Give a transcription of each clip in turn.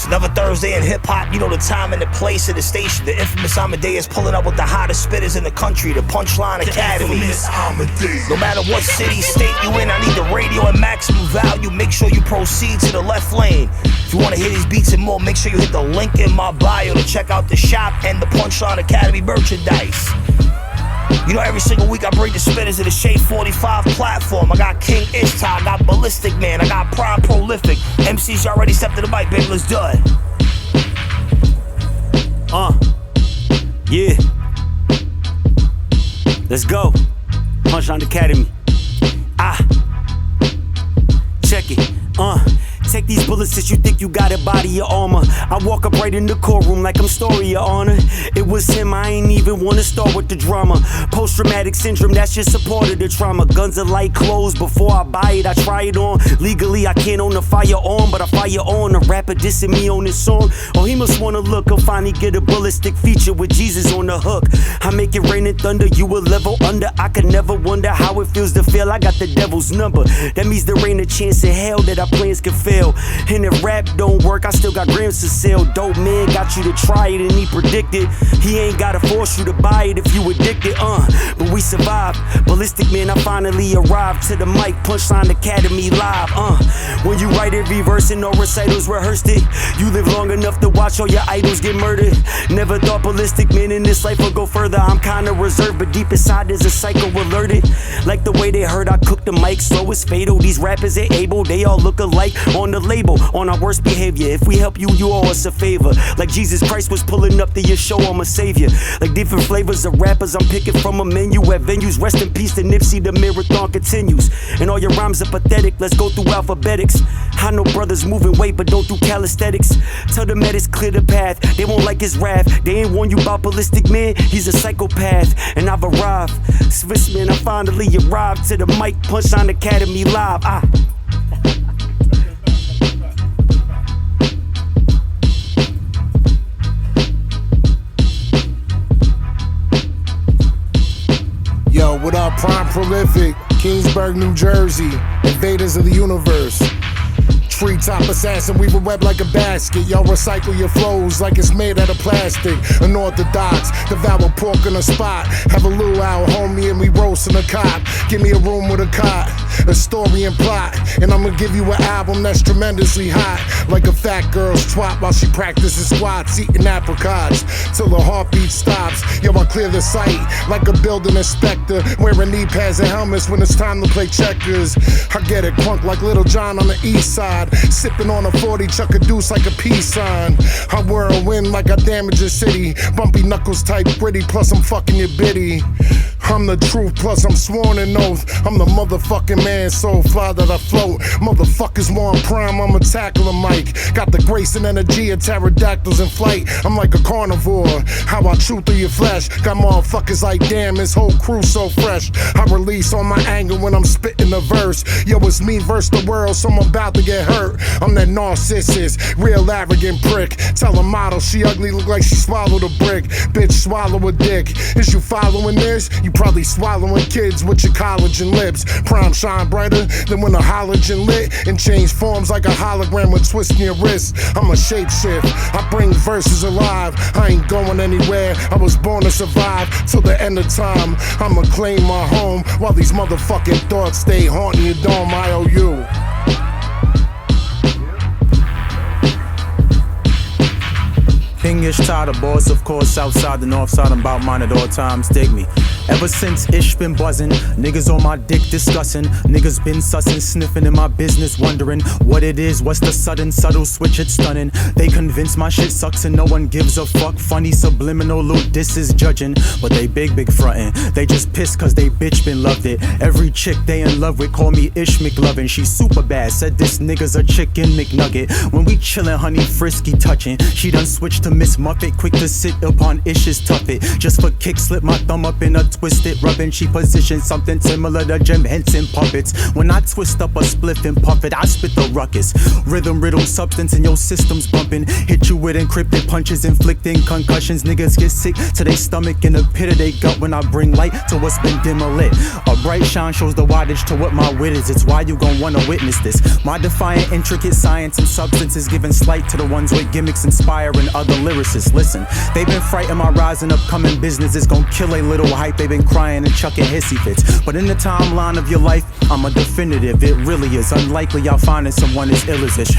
It's another Thursday in hip-hop, you know the time and the place of the station. The infamous Amadeuz pulling up with the hottest spitters in the country, the Punchline Academy. No matter what city, state you in, I need the radio at maximum value. Make sure you proceed to the left lane. If you want to hear these beats and more, make sure you hit the link in my bio to check out the shop and the Punchline Academy merchandise. You know, every single week I bring the spitters to the Shade 45 platform. I got King Ishtah, I got Balistic Man, I got Pryme Prolifik. MCs already stepped to the mic, baby, let's do it. Yeah. Let's go. Punchline Academy. Check it. Take these bullets that you think you got it, body your armor. I walk up right in the courtroom like I'm story, your honor. It was him, I ain't even wanna start with the drama. Post-traumatic syndrome, that's just a part of the trauma. Guns are like clothes, before I buy it, I try it on. Legally, I can't own a firearm, but I fire on. A rapper dissing me on this song, oh, he must wanna look. I'll finally get a ballistic feature with Jesus on the hook. I make it rain and thunder, you a level under. I could never wonder how it feels to feel I got the devil's number. That means there ain't a chance in hell that our plans can fail. And if rap don't work, I still got grams to sell. Dope man got you to try it and he predicted he ain't gotta force you to buy it if you addicted, but we survived. Balistic Man, I finally arrived to the mic, Punchline Academy live, When you write every verse and no recitals rehearsed it, you live long enough to watch all your idols get murdered. Never thought Balistic Man in this life would go further. I'm kinda reserved, but deep inside there's a psycho alerted. Like the way they heard I cook the mic, slow is fatal. These rappers ain't able, they all look alike on the label, on our worst behavior. If we help you, you owe us a favor. Like Jesus Christ was pulling up to your show, I'm a savior. Like different flavors of rappers, I'm picking from a menu at venues. Rest in peace to Nipsey, the marathon continues. And all your rhymes are pathetic, let's go through alphabetics. I know brothers moving weight, but don't do calisthenics. Tell the medics clear the path, they won't like his wrath. They ain't warn you about Balistic Man, he's a psychopath. And I've arrived, Swiss man, I finally arrived to the mic, Punchline Academy live. Yo, what up, Pryme Prolifik, Kingsburg, New Jersey, invaders of the universe. Treetop assassin, weave a web like a basket. Y'all recycle your flows like it's made out of plastic. Unorthodox, devour pork on a spot. Have a luau, homie, and we roast in a cot. Give me a room with a cot, a story and plot, and I'ma give you an album that's tremendously hot. Like a fat girl's twat while she practices squats, eating apricots till her heartbeat stops. Yo, I clear the sight like a building inspector, wearing knee pads and helmets when it's time to play checkers. I get it crunk like Little John on the east side, sipping on a 40, chuck a deuce like a peace sign. I whirlwind like I damage a city, bumpy knuckles type gritty, plus I'm fucking your biddy. I'm the truth, plus I'm sworn an oath. I'm the motherfucking man, so fly that I float. Motherfuckers want prime, I'ma tackle a mic. Got the grace and energy of pterodactyls in flight. I'm like a carnivore, how I chew through your flesh. Got motherfuckers like, damn, this whole crew so fresh. I release all my anger when I'm spitting a verse. Yo, it's me versus the world, so I'm about to get hurt. I'm that narcissist, real arrogant prick. Tell a model she ugly, look like she swallowed a brick. Bitch, swallow a dick. Is you following this? You probably swallowing kids with your collagen lips. Prime shine brighter than when a halogen lit, and change forms like a hologram with twisting your wrist. I'm a shapeshift, I bring verses alive. I ain't going anywhere, I was born to survive till the end of time. I'ma claim my home while these motherfucking thoughts stay haunting your dome. I owe you. King Ishtah, the boss, of course, outside the north side, I'm about mine at all times, dig me. Ever since Ish been buzzing, niggas on my dick discussing. Niggas been sussin', sniffing in my business, wondering what it is, what's the sudden, subtle switch, it's stunning. They convince my shit sucks and no one gives a fuck. Funny subliminal loot, this is judging, but they big frontin'. They just pissed cause they bitch been loved it. Every chick they in love with call me Ish McLovin'. She super bad, said this nigga's a chicken McNugget. When we chillin', honey, frisky touchin'. She done switched to Miss Muffet, quick to sit upon Ish's tuffet. Just for kick, slip my thumb up in a twisted, rubbing cheap position, something similar to Jim Henson puppets. When I twist up a spliff and puff it, I spit the ruckus. Rhythm riddle substance in your system's bumping. Hit you with encrypted punches, inflicting concussions. Niggas get sick to their stomach in the pit of their gut when I bring light to what's been dim or lit. A bright shine shows the wattage to what my wit is. It's why you gon' wanna witness this. My defiant, intricate science and substance is giving slight to the ones with gimmicks inspiring other lyricists. Listen, they've been frightened my rising upcoming business is gon' kill a little hype. They've been crying and chucking hissy fits. But in the timeline of your life, I'm a definitive. It really is unlikely y'all finding someone as ill as this.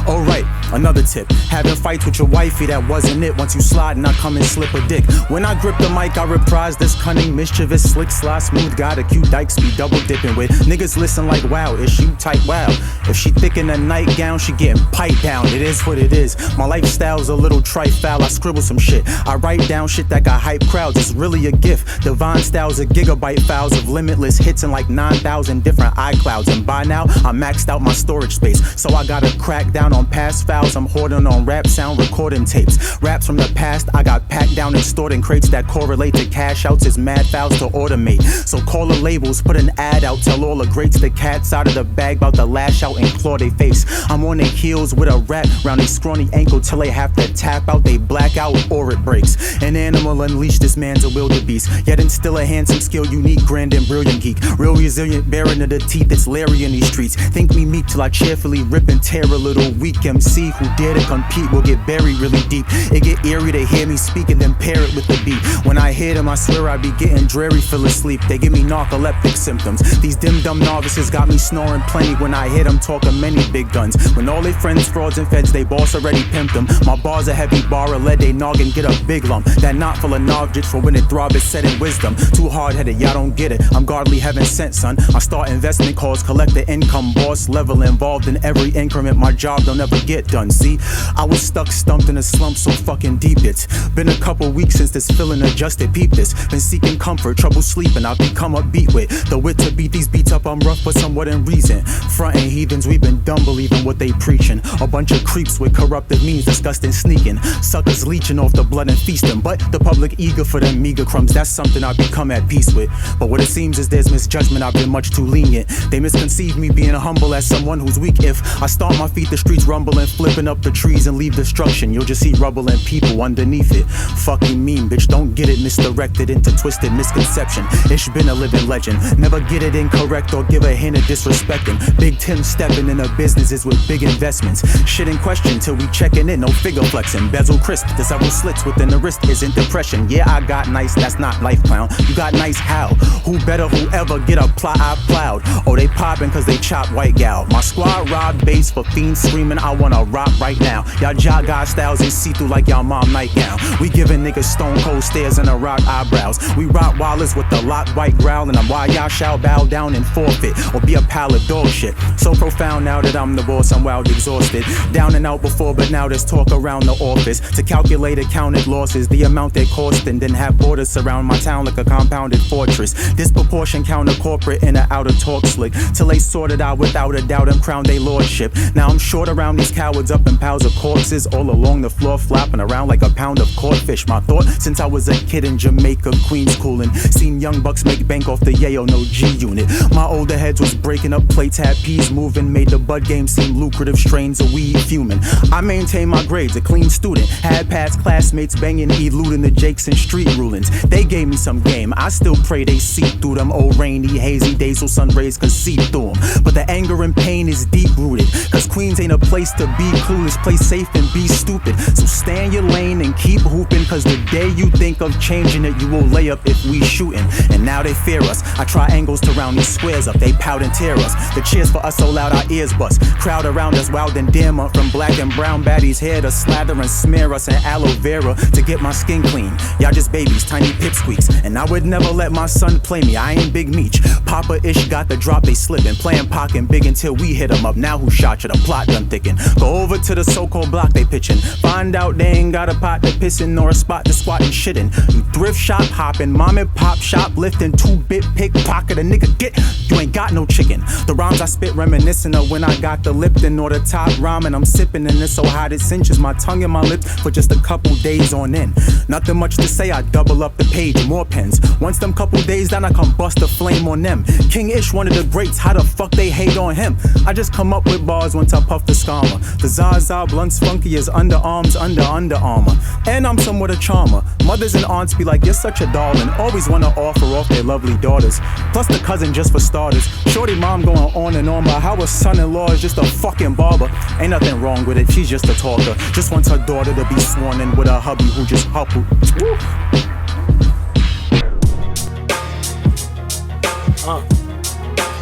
Alright, another tip. Having fights with your wifey, that wasn't it. Once you slide and I come and slip a dick. When I grip the mic, I reprise this cunning, mischievous, slick, sly, smooth guy the cute dykes be double dipping with. Niggas listen like, wow, is she tight? Wow. If she thick in a nightgown, she getting piped down. It is what it is. My lifestyle's a little trite foul. I scribble some shit. I write down shit that got hype crowds. It's really a gift. Divine styles of gigabyte files of limitless hits in like 9,000 different iClouds. And by now, I maxed out my storage space. So I gotta crack down on past files. I'm hoarding on rap sound recording tapes. Raps from the past, I got packed down and stored in crates that correlate to cash outs as mad files to automate. So call the labels, put an ad out, tell all the greats the cats out of the bag about to lash out and claw they face. I'm on their heels with a rap round their scrawny ankle till they have to tap out, they black out or it breaks. An animal unleashed, this man's a wildebeest. Yet instill a handsome skill, unique, grand and brilliant geek. Real resilient, bearing of the teeth, it's Larry in these streets. Think me meek till I cheerfully rip and tear a little weak MC who dare to compete will get buried really deep. It get eerie to hear me speak and then pair it with the beat. When I hear them, I swear I be getting dreary, fell asleep. They give me narcoleptic symptoms. These dim-dumb novices got me snoring plenty when I hear them talking many big guns. When all they friends, frauds and feds, they boss already pimped them. My bars a heavy bar of lead, they noggin get a big lump. That knot full of knowledge for when it throb is set in wisdom. Too hard-headed, y'all don't get it. I'm godly heaven sent, son. I start investment calls, collect the income, boss level involved in every increment. My job don't ever get done. See, I was stuck, stumped in a slump so fucking deep. It's been a couple weeks since this feeling adjusted. Peep this. Been seeking comfort, trouble sleeping. I've become upbeat with the wit to beat these beats up. I'm rough but somewhat in reason. Frontin' heathens, we've been dumb believing what they preaching. A bunch of creeps with corrupted means, disgusting sneaking. Suckers leeching off the blood and feasting. But the public eager for them meager crumbs, that's something I've become at peace with. But what it seems is there's misjudgment, I've been much too lenient. They misconceive me being humble as someone who's weak. If I stomp my feet, the streets rumbling, flipping up the trees and leave destruction. You'll just see rubble and people underneath it. Fucking mean, bitch, don't get it misdirected into twisted misconception. It's been a living legend. Never get it incorrect or give a hint of disrespecting. Big Tim stepping into businesses with big investments. Shit in question till we checking in, no figure flexing. Bezel crisp, the several slits within the wrist isn't depression. Yeah, I got nice, that's not life, clown. You got nice how? Who better, whoever get a plot I plowed? Oh, they poppin' cause they chop white gal. My squad robbed bass for fiends screaming, I wanna rock right now. Y'all jog guy styles and see through like y'all mom nightgown. We giving niggas stone cold stares and a rock eyebrows. We rock wallets with the lock white growl, and I'm why y'all shall bow down and forfeit or be a pile of dog shit. So profound now that I'm the boss, I'm wild exhausted. Down and out before, but now there's talk around the office to calculate accounted losses, the amount they cost, and then have borders surround my town like a compounded fortress. Disproportion counter corporate in an outer talk slick till they sorted out without a doubt and crowned they lordship. Now I'm short around these cowards up in piles of corpses all along the floor flopping around like a pound of caught fish. My thought since I was a kid in Jamaica, Queens coolin', seen young bucks make bank off the Yayo no G unit. My older heads was breaking up plates, had peas moving, made the bud game seem lucrative, strains of weed fuming. I maintain my grades, a clean student, had past classmates banging, eluding the jakes and street rulings. They gave me some game, I still pray they see through them old rainy, hazy days so sun rays could see through them. But the anger and pain is deep rooted, cause Queens ain't a place to be clueless, play safe and be stupid. So stay in your lane and keep hooping, cause the day you think of changing it, you will lay up if we shooting. And now they fear us, I try angles to round these squares up, they pout and tear us. The cheers for us so loud our ears bust, crowd around us wild and dim up, from black and brown baddies hair to slather and smear us in aloe vera to get my skin clean. Y'all just babies, tiny pipsqueaks, and I would never let my son play me, I ain't Big Meech. Papa Ish got the drop, they slippin', playing pock and big until we hit them up. Now who shot you? The plot done thickin'. Go over to the so-called block they pitchin', find out they ain't got a pot to pissin' nor a spot to squat and shittin'. You thrift shop hoppin', mom and pop shop liftin', 2-bit pickpocket a nigga get, you ain't got no chicken. The rhymes I spit reminiscent of when I got the Lipton or the top ramen I'm sippin', and it's so hot it cinches my tongue and my lips for just a couple days on end. Nothing much to say, I double up the page, more pen. hens. Once them couple days down, I come bust a flame on them. King Ish, one of the greats, how the fuck they hate on him? I just come up with bars once I puff the scammer. The Zaza blunts funky as underarms under Under Armour. And I'm somewhat a charmer. Mothers and aunts be like, you're such a darling. Always wanna offer off their lovely daughters. Plus the cousin just for starters. Shorty mom going on and on about how her son-in-law is just a fucking barber. Ain't nothing wrong with it, she's just a talker. Just wants her daughter to be sworn in with her hubby who just huppled.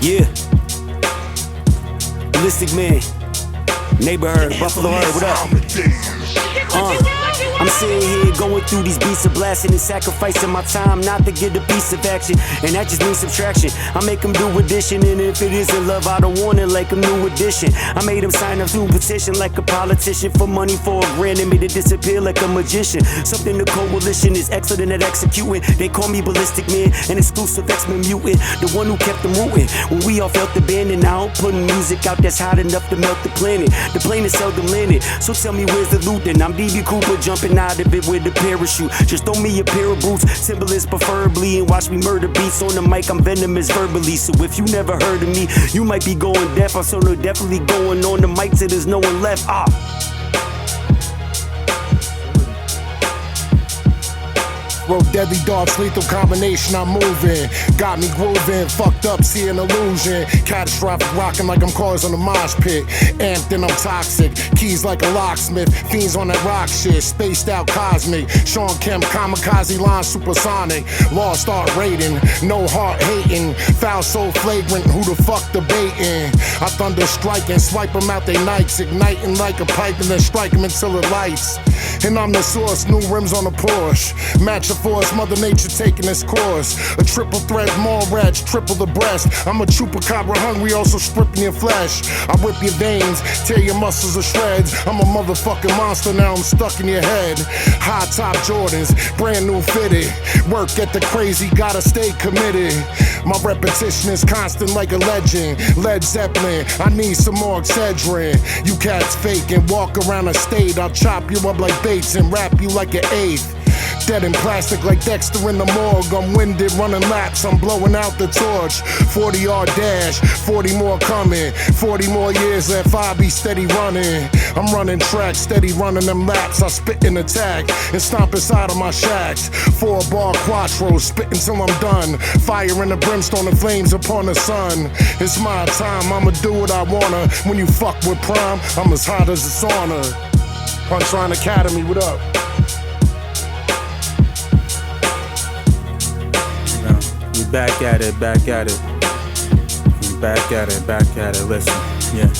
Yeah. Balistic Man. Neighborhood, Buffalo Herd, what up? I'm sitting here going through these beats of blasting and sacrificing my time not to get a piece of action. And that just means subtraction. I make them do addition, and if it isn't love, I don't want it like a new edition. I made them sign up to a petition like a politician for money for $1,000 and made it disappear like a magician. Something the coalition is excellent at executing. They call me Balistic Man, an exclusive X-Men mutant, the one who kept them rooting. When we all felt abandoned, I don't put music out that's hot enough to melt the planet. The plane is seldom landed, so tell me where's the loot then? I'm DB Cooper jumping out of it with a parachute. Just throw me a pair of boots, Timberlands preferably, and watch me murder beats on the mic. I'm venomous verbally, so if you never heard of me, you might be going deaf. I'm so definitely going on the mic till there's no one left. Wrote deadly darts, lethal combination, I'm moving. Got me grooving, fucked up, seeing illusion. Catastrophic rocking like I'm cars on a mosh pit. Amped and I'm toxic, keys like a locksmith. Fiends on that rock shit, spaced out cosmic. Sean Kemp, kamikaze line supersonic. Lost art rating, no heart hating. Foul so flagrant, who the fuck debating? I thunder striking, swipe them out they Nikes. Igniting like a pipe and then strike them until it lights. And I'm the source, new rims on a Porsche. Match a force, Mother Nature taking its course. A triple threat, more rats, triple the breast. I'm a chupacabra hungry, also stripping your flesh. I whip your veins, tear your muscles to shreds. I'm a motherfucking monster, now I'm stuck in your head. High top Jordans, brand new fitted. Work at the crazy, gotta stay committed. My repetition is constant like a legend. Led Zeppelin, I need some more Excedrin. You cats fake and walk around the state. I'll chop you up like baits and wrap you like an eighth. Dead in plastic like Dexter in the morgue. I'm winded, running laps, I'm blowing out the torch. 40-yard dash, 40 more coming. 40 more years, let 5 be steady running. I'm running tracks, steady running them laps. I spit and attack and stomp inside of my shacks. 4-bar quattro, spitting till I'm done. Fire in the brimstone and flames upon the sun. It's my time, I'ma do what I wanna. When you fuck with Pryme, I'm as hot as a sauna. Punchline Academy, what up? Back at it, back at it. Back at it, back at it, listen. Yeah.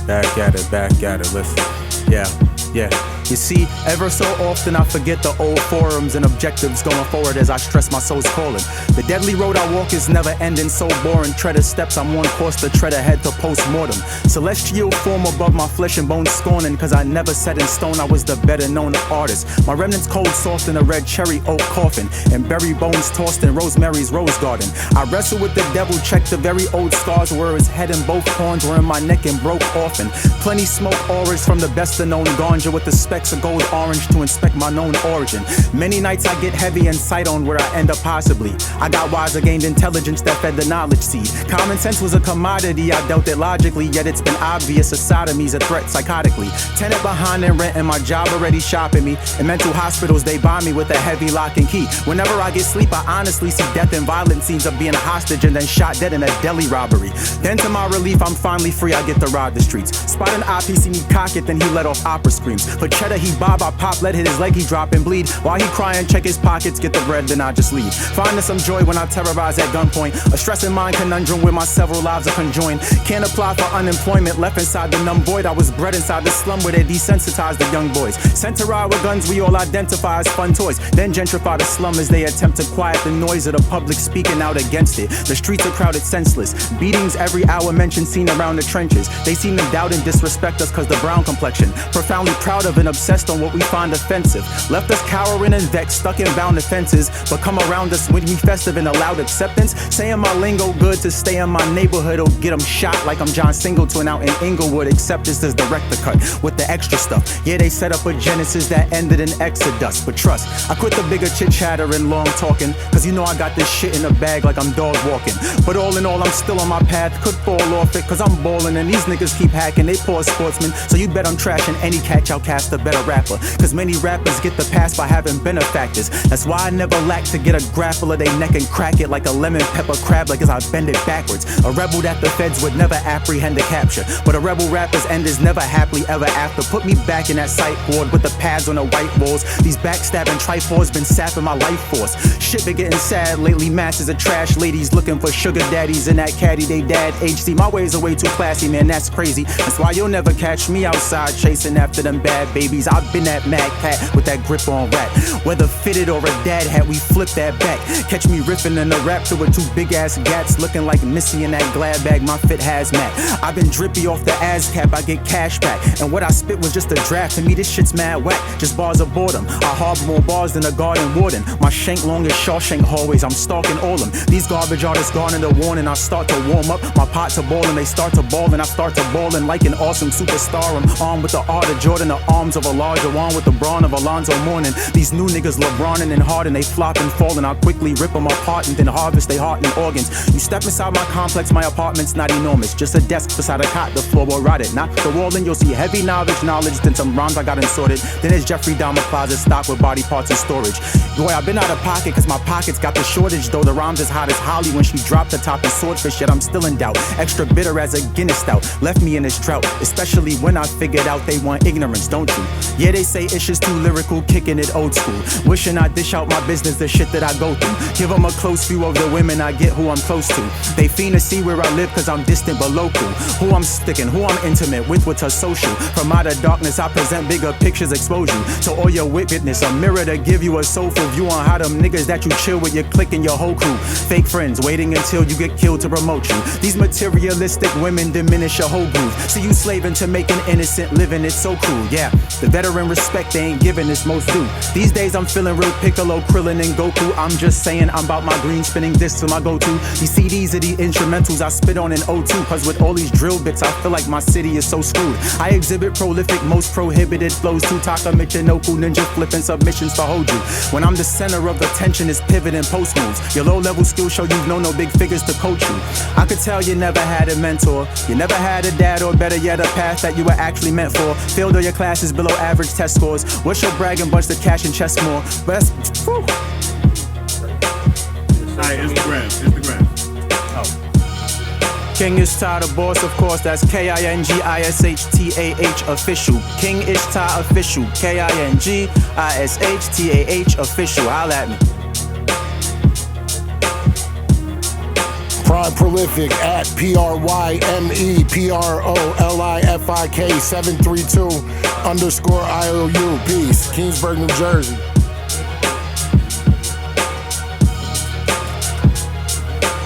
Back at it, listen. Yeah. You see, ever so often I forget the old forums and objectives going forward as I stress my soul's calling. The deadly road I walk is never ending, so boring. Tread of steps, I'm on course to tread ahead to post-mortem. Celestial form above my flesh and bones scorning, cause I never set in stone I was the better known artist. My remnants cold soft in a red cherry oak coffin, and berry bones tossed in Rosemary's rose garden. I wrestle with the devil, check the very old scars where his head and both horns were in my neck and broke often. Plenty smoke auras from the best of known ganja with the specks of gold orange to inspect my known origin. Many nights I get heavy and sight on where I end up possibly. I got wise, I gained intelligence that fed the knowledge seed. Common sense was a commodity, I dealt it logically, yet it's been obvious a sodomy's a threat psychotically. Tenant behind and rent and my job already shopping me. In mental hospitals they buy me with a heavy lock and key. Whenever I get sleep I honestly see death and violent scenes of being a hostage and then shot dead in a deli robbery. Then to my relief I'm finally free, I get to ride the streets. Spot an op, he see me cock it, then he let off opera screams. For cheddar he bob, I pop, let hit his leg, he drop and bleed. While he crying, check his pockets, get the bread, then I just leave. Finding some joy when I terrorize at gunpoint. A stressing mind conundrum where my several lives are conjoined. Can't apply for unemployment, left inside the numb void. I was bred inside the slum where they desensitized the young boys. Sent to ride with guns we all identify as fun toys. Then gentrify the slum as they attempt to quiet the noise of the public speaking out against it. The streets are crowded senseless. Beatings every hour mentioned seen around the trenches. They seem to doubt and disrespect us cause the brown complexion. Profoundly proud of an obsessed on what we find offensive. Left us cowering and vexed, stuck in bound offenses, but come around us when we festive and allowed acceptance. Saying my lingo good to stay in my neighborhood or get them shot like I'm John Singleton out in Inglewood. Accept this as director cut with the extra stuff. Yeah, they set up a Genesis that ended in Exodus, but trust, I quit the bigger chit chatter and long talking, cause you know I got this shit in a bag like I'm dog walking. But all in all, I'm still on my path, could fall off it, cause I'm ballin' and these niggas keep hacking, they poor sportsmen. So you bet I'm trashing any catch I'll cast a better rapper, cause many rappers get the pass by having benefactors. That's why I never lack to get a grapple of they neck and crack it like a lemon pepper crab, like as I bend it backwards. A rebel that the feds would never apprehend to capture, but a rebel rapper's end is never happily ever after. Put me back in that sight board with the pads on the white walls. These backstabbing trifles been sapping my life force. Shit been getting sad lately, masses of trash ladies looking for sugar daddies in that caddy they dad HC. My ways are way too classy, man, that's crazy. That's why you'll never catch me outside chasing after them bad babies. I've been that mad cat with that grip on rap. Whether fitted or a dad hat, we flip that back. Catch me riffing in the raptor with two big ass gats, looking like Missy in that glad bag, my fit hazmat. I've been drippy off the ass cap, I get cash back. And what I spit was just a draft, to me this shit's mad whack, just bars of boredom. I harbor more bars than a garden warden. My shank long as Shawshank hallways, I'm stalking all them. These garbage artists garner the warning, I start to warm up. My pot to ballin', they start to ballin', I start to ballin' like an awesome superstar. I'm armed with the art of Jordan, the arms of a larger one with the brawn of Alonzo Mourning. These new niggas LeBronin' and Harden, they flop and fallin'. I quickly rip them apart and then harvest they heart and organs. You step inside my complex, my apartment's not enormous, just a desk beside a cot, the floorboard rotted. Knock the wall in, you'll see heavy knowledge, then some rhymes I got insorted. Then there's Jeffrey Dahmer closet stocked with body parts and storage. Boy, I've been out of pocket cause my pockets got the shortage, though the rhymes as hot as Holly when she dropped the top of swordfish, yet I'm still in doubt. Extra bitter as a Guinness stout, left me in this drought, especially when I figured out they want ignorance, don't you? Yeah, they say Ish is too lyrical, kicking it old school. Wishing I dish out my business, the shit that I go through. Give them a close view of the women I get who I'm close to. They fiend to see where I live cause I'm distant but local. Who I'm sticking, who I'm intimate with what's a social. From out of darkness I present bigger pictures, expose you to all your wickedness. A mirror to give you a soulful view on how them niggas that you chill with, your clique and your whole crew. Fake friends waiting until you get killed to promote you. These materialistic women diminish your whole groove. See you slaving to make an innocent living, it's so cruel. Yeah, the veteran respect they ain't giving this most do. These days I'm feeling real Piccolo, Krillin and Goku. I'm just saying I'm about my green spinning discs to my go-to. These CDs are the instrumentals I spit on in O2, cause with all these drill bits I feel like my city is so screwed. I exhibit prolific, most prohibited flows. Tutaka, Michinoku, ninja flipping submissions for Hoju. When I'm the center of attention is pivot and post moves. Your low-level skills show you've known no big figures to coach you. I could tell you never had a mentor. You never had a dad, or better yet a path that you were actually meant for. Failed all your classes below average test scores. What's your bragging bunch to cash and chest more? But that's, whew. Alright, Instagram. King Ishtah, the boss, of course, that's KINGISHTAH official. King Ishtah official, KINGISHTAH official. Holla at me. Pryme Prolifik at PRYME PROLIFIK 732_IOU. Peace. Kingsburg, New Jersey.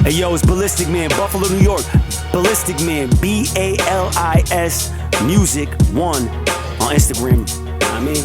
Hey yo, it's Balistic Man, Buffalo, New York. Balistic Man, BALIS Music 1 on Instagram. I mean.